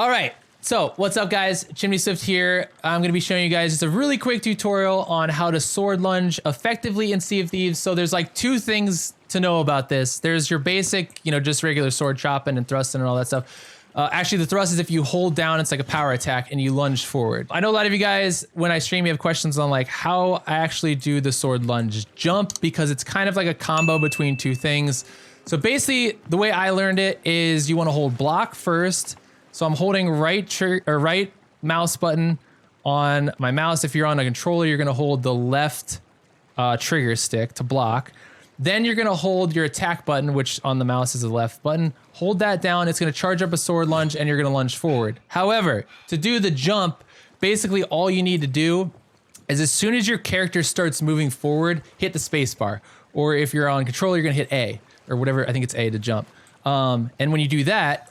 All right. So what's up, guys? Chimney Swift here. I'm going to be showing you guys just a really quick tutorial on how to sword lunge effectively in Sea of Thieves. So there's like two things to know about this. There's your basic, just regular sword chopping and thrusting and all that stuff. Actually, the thrust is if you hold down, it's like a power attack and you lunge forward. I know a lot of you guys, when I stream, you have questions on like how I actually do the sword lunge jump, because it's kind of like a combo between two things. So basically, the way I learned it is you want to hold block first. So I'm holding right mouse button on my mouse. If you're on a controller, you're gonna hold the left trigger stick to block. Then you're gonna hold your attack button, which on the mouse is the left button. Hold that down, it's gonna charge up a sword lunge and you're gonna lunge forward. However, to do the jump, basically all you need to do is as soon as your character starts moving forward, hit the space bar. Or if you're on controller, you're gonna hit A, or whatever, I think it's A to jump. And when you do that,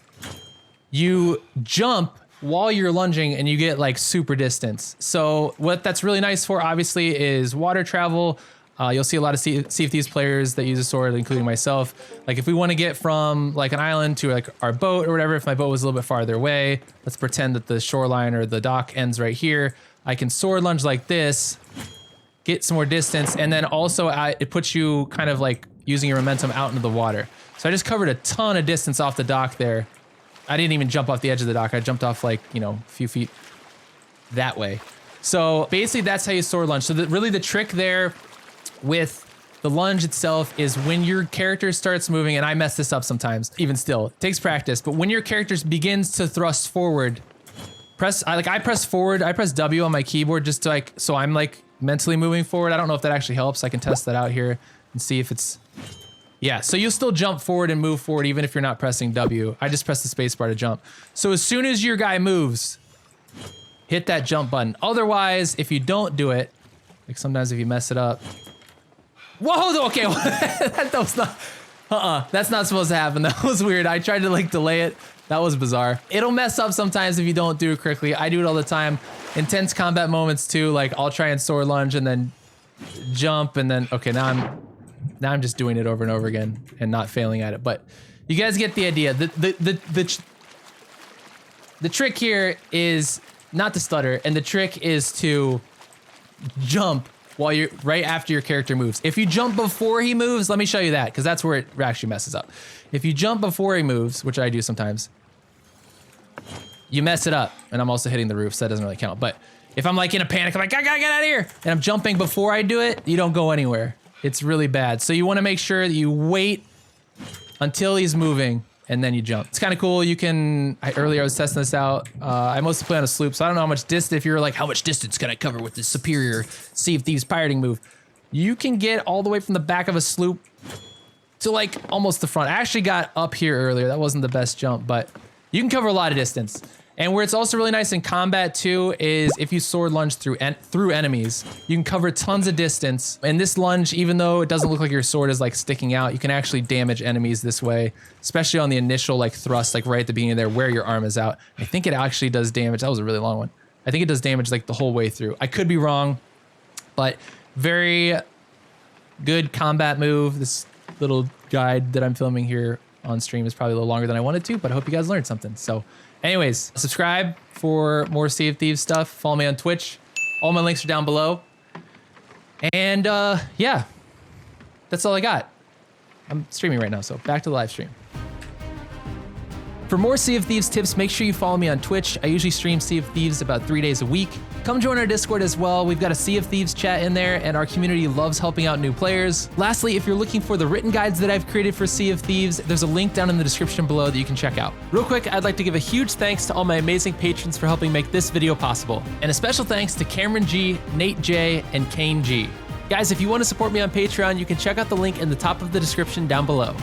you jump while you're lunging and you get like super distance. So what that's really nice for, obviously, is water travel. You'll see a lot of Sea of Thieves players that use a sword, including myself. Like if we want to get from like an island to like our boat or whatever, if my boat was a little bit farther away, let's pretend that the shoreline or the dock ends right here. I can sword lunge like this, get some more distance, and then also it puts you kind of like using your momentum out into the water. So I just covered a ton of distance off the dock there. I didn't even jump off the edge of the dock. I jumped off like, a few feet that way. So basically that's how you sword lunge. So really the trick there with the lunge itself is when your character starts moving, and I mess this up sometimes, even still, it takes practice, but when your character begins to thrust forward, I press forward, I press W on my keyboard just to so I'm like mentally moving forward. I don't know if that actually helps. I can test that out here and see if it's, yeah, so you'll still jump forward and move forward even if you're not pressing W. I just press the space bar to jump. So as soon as your guy moves, hit that jump button. Otherwise, if you don't do it, like sometimes if you mess it up. Whoa, okay, that was not, that's not supposed to happen. That was weird. I tried to like delay it. That was bizarre. It'll mess up sometimes if you don't do it correctly. I do it all the time. Intense combat moments too, like I'll try and sword lunge and then jump and then, okay, now I'm just doing it over and over again and not failing at it. But you guys get the idea. The trick here is not to stutter, and the trick is to jump while you're right after your character moves. If you jump before he moves, let me show you that, because that's where it actually messes up. If you jump before he moves, which I do sometimes, you mess it up. And I'm also hitting the roof, so that doesn't really count. But if I'm like in a panic, I'm like, I gotta get out of here, and I'm jumping before I do it, you don't go anywhere. It's really bad. So you want to make sure that you wait until he's moving and then you jump. It's kind of cool. You can, earlier I was testing this out. I mostly play on a sloop, so I don't know how much distance, if you're like, how much distance can I cover with this superior Sea of Thieves pirating move? You can get all the way from the back of a sloop to like almost the front. I actually got up here earlier. That wasn't the best jump, but you can cover a lot of distance. And where it's also really nice in combat too is if you sword lunge through enemies, you can cover tons of distance. And this lunge, even though it doesn't look like your sword is like sticking out, you can actually damage enemies this way, especially on the initial like thrust, like right at the beginning there where your arm is out. I think it actually does damage. That was a really long one. I think it does damage like the whole way through. I could be wrong, but very good combat move. This little guide that I'm filming here on stream is probably a little longer than I wanted to, but I hope you guys learned something. So anyways, subscribe for more Sea of Thieves stuff. Follow me on Twitch. All my links are down below. And yeah, that's all I got. I'm streaming right now, so back to the live stream. For more Sea of Thieves tips, make sure you follow me on Twitch. I usually stream Sea of Thieves about 3 days a week. Come join our Discord as well. We've got a Sea of Thieves chat in there, and our community loves helping out new players. Lastly, if you're looking for the written guides that I've created for Sea of Thieves, there's a link down in the description below that you can check out. Real quick, I'd like to give a huge thanks to all my amazing patrons for helping make this video possible. And a special thanks to Cameron G, Nate J, and Kane G. Guys, if you want to support me on Patreon, you can check out the link in the top of the description down below.